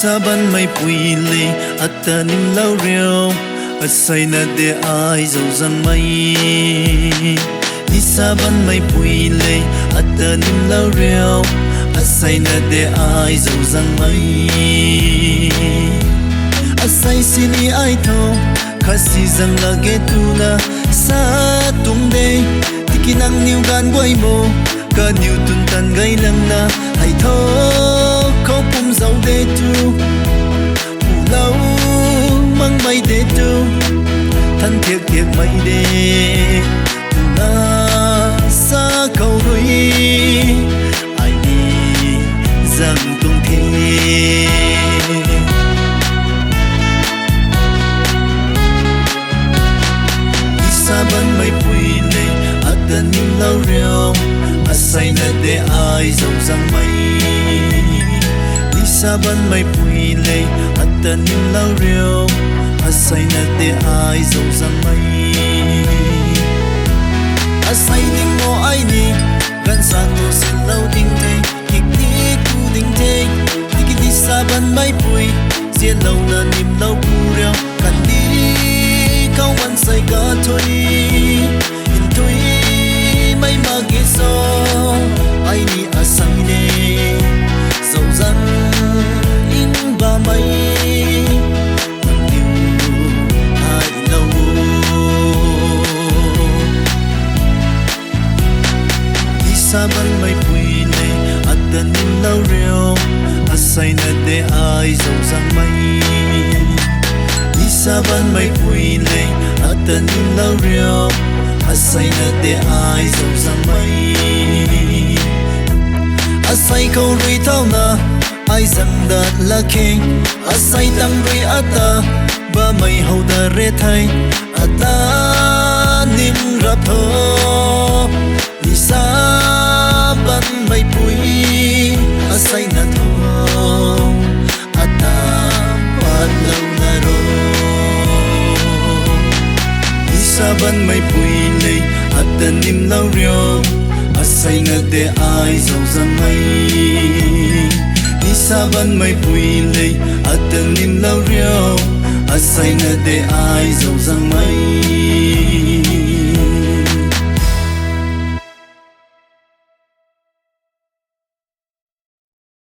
saban mai pui le atanim lau reo asai na de ai zo zang mai ni saban mai pui le atanim lau reo asai na de ai zo zang mai asai sini ai tho khasi zang la ge tu na sa tung de tikinang niu gan boy mo ka niu tun tan gai lang na ai tho khâu pum dấu de tu phù lâu mang mây de tu thân thiệt thiệt mây de tu na xa cầu đôi ai đi rằng tung thế saban mai pui le atanim lau reo asai na de ai zo zang mai ni saban mai pui le atanim lau reo asai na de ai zo zang mai asai ning mo ai ni gan sa to sin lau ding te kik ni ku ding te tiki ni saban mai pui sia lau na nim lau pu reo kan đi câuวันsay cả thôi in thôi mấy mà ghé so ai ni à sang nè dẫu rằng in ba mấy thằng yêu hai lâu đi xa ban mấy bụi này ăn tân lâu reo à say na để ai dẫu rằng mấy saban mai pui le atanim lau reo asai na de ai zo zang mai asai ko rui tau na ai zang da la king asai tang rui ata ba mai ho da re thai ata nim rap tho ni saban mai pui asai na tho ata pan lau na ro saban mai pui le atanim lau reo asai na de ai zo zang mai ni saban mai pui le atanim lau reo asai na de ai zo zang mai